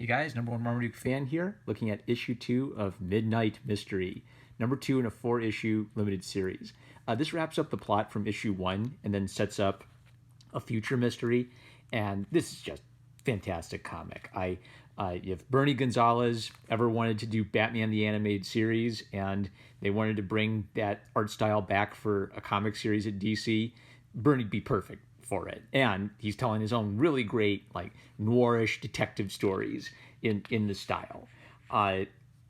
Hey guys, number one Marmaduke fan here, looking at issue 2 of Midnight Mystery, number 2 in a 4-issue limited series. This wraps up the plot from issue 1 and then sets up a future mystery, and this is just fantastic comic. If Bernie Gonzalez ever wanted to do Batman the Animated Series and they wanted to bring that art style back for a comic series at DC, Bernie'd be perfect for it. And he's telling his own really great, like, noirish detective stories in the style. I'm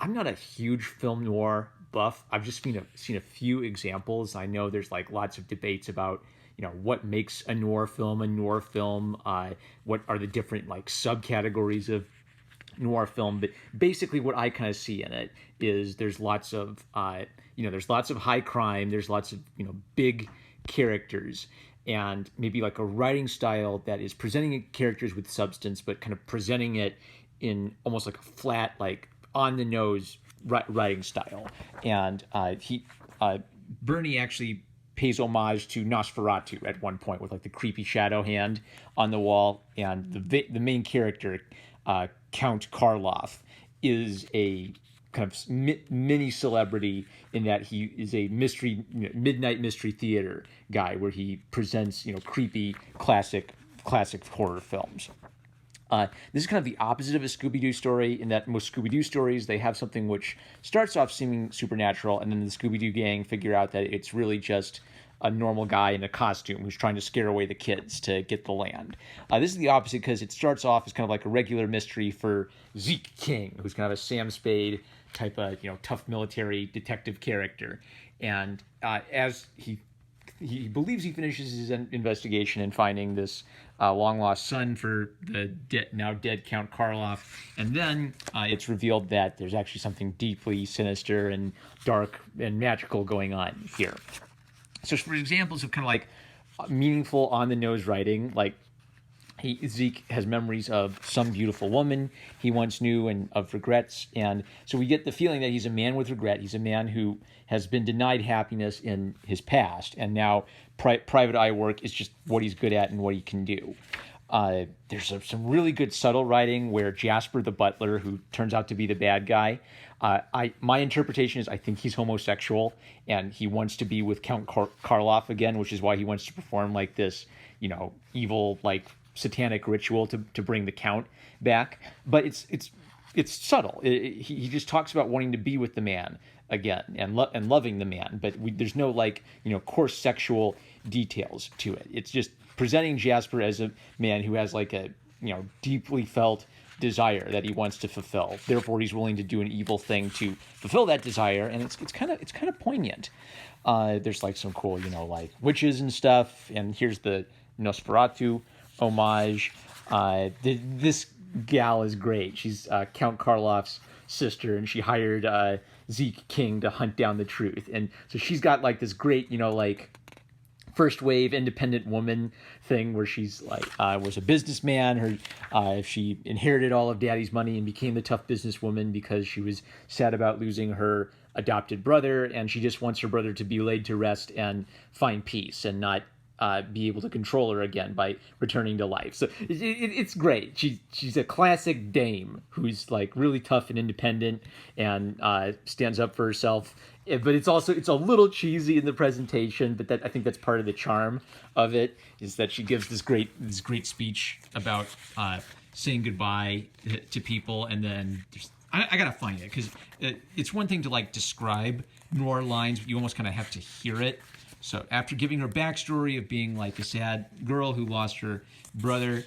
not a huge film noir buff. I've just seen a few examples. I know there's like lots of debates about, you know, what makes a noir film a noir film. What are the different like subcategories of noir film? But basically, what I kind of see in it is there's lots of there's lots of high crime. There's lots of big characters, and maybe like a writing style that is presenting characters with substance, but kind of presenting it in almost like a flat, like on the nose writing style. And Bernie actually pays homage to Nosferatu at one point with like the creepy shadow hand on the wall, and the main character, Count Karloff, is a kind of mini celebrity in that he is a midnight mystery theater guy where he presents creepy classic horror films. This is kind of the opposite of a Scooby-Doo story in that most Scooby-Doo stories, they have something which starts off seeming supernatural, and then the Scooby-Doo gang figure out that it's really just a normal guy in a costume who's trying to scare away the kids to get the land. This is the opposite because it starts off as kind of like a regular mystery for Zeke King, who's kind of a Sam Spade type of tough military detective character. And as he believes he finishes his investigation in finding this long-lost son for the now dead Count Karloff. And then it's revealed that there's actually something deeply sinister and dark and magical going on here. So for examples of kind of like meaningful on-the-nose writing, like Zeke has memories of some beautiful woman he once knew and of regrets. And so we get the feeling that he's a man with regret. He's a man who has been denied happiness in his past, and now private eye work is just what he's good at and what he can do. There's some really good subtle writing where Jasper the butler, who turns out to be the bad guy, my interpretation is I think he's homosexual and he wants to be with Count Karloff again, which is why he wants to perform like this, evil, like satanic ritual to bring the Count back. But it's subtle. He just talks about wanting to be with the man again and loving the man, but there's no coarse sexual details to it. It's just presenting Jasper as a man who has like a deeply felt desire that he wants to fulfill. Therefore, he's willing to do an evil thing to fulfill that desire, and it's kind of poignant. There's like some cool like witches and stuff, and here's the Nosferatu homage. This gal is great. She's Count Karloff's sister, and she hired Zeke King to hunt down the truth. And so she's got like this great like first wave independent woman thing where she's like was a businessman. She inherited all of daddy's money and became the tough businesswoman because she was sad about losing her adopted brother, and she just wants her brother to be laid to rest and find peace and not be able to control her again by returning to life. So it's great. She's a classic dame who's like really tough and independent and stands up for herself. But it's a little cheesy in the presentation. But I think that's part of the charm of it, is that she gives this great speech about saying goodbye to people, and then I gotta find it because it's one thing to like describe noir lines, but you almost kind of have to hear it. So after giving her backstory of being like a sad girl who lost her brother,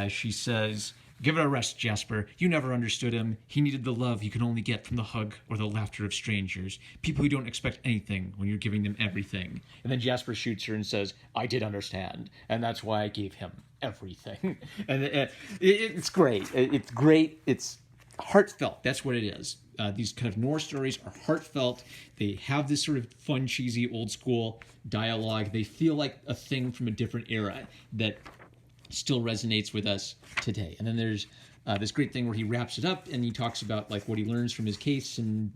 she says, "Give it a rest, Jasper. You never understood him. He needed the love you can only get from the hug or the laughter of strangers. People who don't expect anything when you're giving them everything." And then Jasper shoots her and says, "I did understand, and that's why I gave him everything." And it's great. It's great. It's heartfelt. That's what it is. These kind of noir stories are heartfelt. They have this sort of fun, cheesy, old school dialogue. They feel like a thing from a different era that still resonates with us today. And then there's this great thing where he wraps it up and he talks about like what he learns from his case and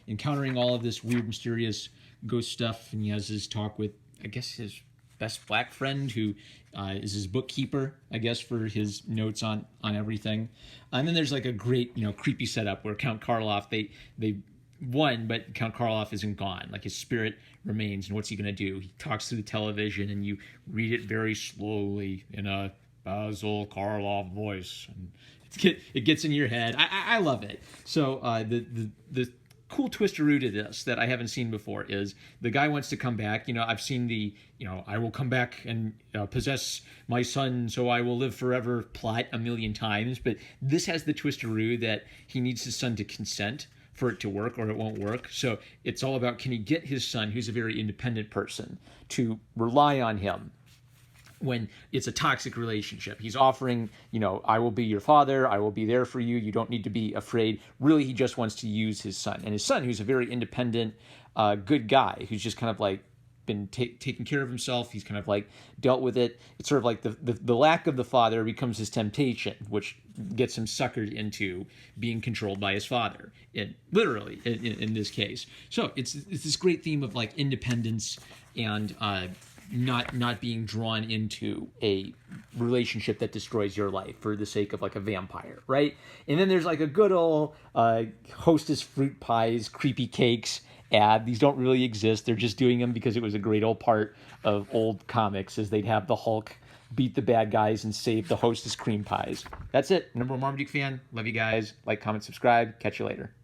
encountering all of this weird, mysterious ghost stuff. And he has his talk with, I guess, his best black friend who is his bookkeeper, I guess, for his notes on everything. And then there's like a great, creepy setup where Count Karloff, they won, but Count Karloff isn't gone. Like his spirit remains, and what's he going to do? He talks through the television, and you read it very slowly in a Basil Karloff voice, and it gets in your head. I love it. So the cool twisteroo to this that I haven't seen before is the guy wants to come back. I've seen the I will come back and possess my son, so I will live forever plot a million times, but this has the twisteroo that he needs his son to consent for it to work, or it won't work. So it's all about, can he get his son, who's a very independent person, to rely on him when it's a toxic relationship. He's offering, I will be your father, I will be there for you, you don't need to be afraid. Really, he just wants to use his son. And his son, who's a very independent, good guy, who's just kind of like been taking care of himself, he's kind of like dealt with it. It's sort of like the lack of the father becomes his temptation, which gets him suckered into being controlled by his father, literally in this case. So it's this great theme of like independence and not being drawn into a relationship that destroys your life for the sake of like a vampire, right? And then there's like a good old Hostess fruit pies, creepy cakes ad. These don't really exist. They're just doing them because it was a great old part of old comics, as they'd have the Hulk beat the bad guys and save the Hostess cream pies. That's it. Number one Marmaduke fan. Love you guys. Like, comment, subscribe. Catch you later.